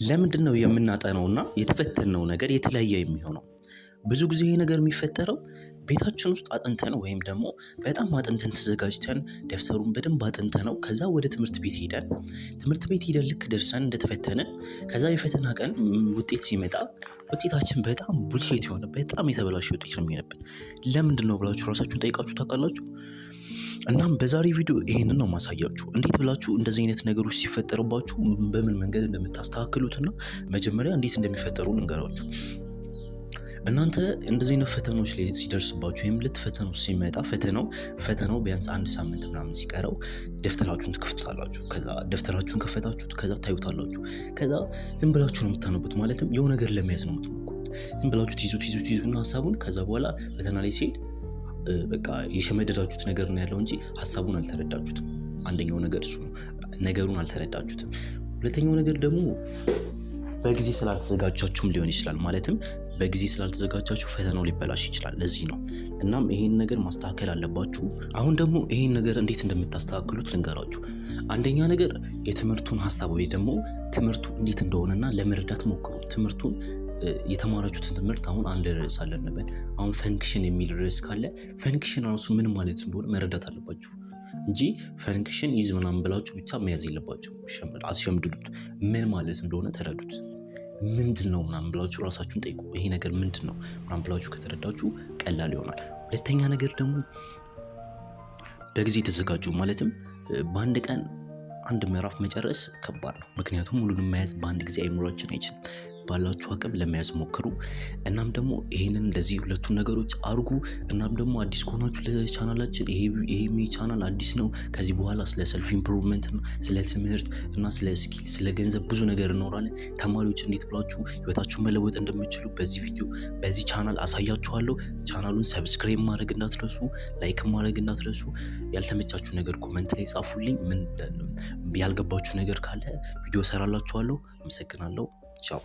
ለምንድነው የምናጠናውና የተፈተነው ነገር የተለያየ የሚሆነው? ብዙ ጊዜ ይሄ ነገር የሚፈጠረው ቤታችን ውስጥ አጥንተን ወይም ደግሞ በጣም አጥንተን ተዘጋጅተን ደብተሩን በደንብ አጥንተነው ከዛ ወደ ትምህርት ቤት ሄደን ልክ ደርሰን እንደተፈተንን ከዛ የፈተና ቀን ውጤት ሲመጣ ውጤታችን በጣም ቡልሼት የሆነ በጣም የተበላሸ ውጤት ነው የሚሆንብን። ለምንድነው ብላችሁ ራሳችሁን ጠይቃችሁ ታውቃላችሁ? እናም በዛሬ ቪዲዮ ይሄንን ነው ማሳያችሁ እንዴት ብላችሁ እንደዚህ አይነት ነገሮች ሲፈጠሩባችሁ በምን መንገድ እንደምታስተካክሉትና መጀመሪያ እንዴት እንደሚፈጠሩ ልንገራችሁ። እናንተ እንደዚህ አይነት ፈተናዎች ላይ ሲደርስባችሁ ወይም ልትፈተኑ ሲመጣ ፈተናው ቢያንስ አንድ ሳምንት ምናምን ሲቀረው ደብተራችሁን ትከፍቱታላችሁ። ከዛ ደብተራችሁን ከፈታችሁት ከዛ ታዩታላችሁ። ከዛ ዝም ብላችሁ ነው የምታነቡት። ማለትም የሆነ ነገር ለመያዝ ነው የምትሞክሩት። ዝም ብላችሁ ትይዙና ሀሳቡን ከዛ በኋላ ፈተና ላይ ሲሄድ በቃ የሸመደዳችሁት ነገር ነው ያለው እንጂ ሀሳቡን አልተረዳችሁትም። አንደኛው ነገር እሱ ነው፣ ነገሩን አልተረዳችሁትም። ሁለተኛው ነገር ደግሞ በጊዜ ስላልተዘጋጃችሁም ሊሆን ይችላል። ማለትም በጊዜ ስላልተዘጋጃችሁ ፈተናው ሊበላሽ ይችላል። ለዚህ ነው። እናም ይሄን ነገር ማስተካከል አለባችሁ። አሁን ደግሞ ይሄን ነገር እንዴት እንደምታስተካክሉት ልንገራችሁ። አንደኛ ነገር የትምህርቱን ሀሳብ ወይ ደግሞ ትምህርቱ እንዴት እንደሆነና ለመረዳት ሞክሩ። ትምህርቱን የተማራችሁትን ትምህርት አሁን አንድ ርዕስ አለ እንበል። አሁን ፈንክሽን የሚል ርዕስ ካለ ፈንክሽን ራሱ ምን ማለት እንደሆነ መረዳት አለባችሁ እንጂ ፈንክሽን ይዝ ምናምን ብላችሁ ብቻ መያዝ የለባችሁ። አስሸምድዱት። ምን ማለት እንደሆነ ተረዱት። ምንድን ነው ምናምን ብላችሁ ራሳችሁን ጠይቁ። ይሄ ነገር ምንድን ነው ምናምን ብላችሁ ከተረዳችሁ ቀላል ይሆናል። ሁለተኛ ነገር ደግሞ በጊዜ ተዘጋጁ። ማለትም በአንድ ቀን አንድ ምዕራፍ መጨረስ ከባድ ነው። ምክንያቱም ሁሉንም መያዝ በአንድ ጊዜ አይምሯችን አይችልም። ባላችሁ አቅም ለመያዝ ሞክሩ። እናም ደግሞ ይሄንን እንደዚህ ሁለቱን ነገሮች አርጉ። እናም ደግሞ አዲስ ከሆናችሁ ለቻናላችን ይሄ ቻናል አዲስ ነው። ከዚህ በኋላ ስለ ሰልፍ ኢምፕሩቭመንት እና ስለ ትምህርት እና ስለ ስኪል፣ ስለ ገንዘብ ብዙ ነገር እናወራለን። ተማሪዎች እንዴት ብላችሁ ህይወታችሁን መለወጥ እንደምትችሉ በዚህ ቪዲዮ በዚህ ቻናል አሳያችኋለሁ። ቻናሉን ሰብስክራይብ ማድረግ እንዳትረሱ፣ ላይክ ማድረግ እንዳትረሱ። ያልተመቻችሁ ነገር ኮሜንት ላይ ጻፉልኝ። ምን ያልገባችሁ ነገር ካለ ቪዲዮ ሰራላችኋለሁ። አመሰግናለሁ። ቻው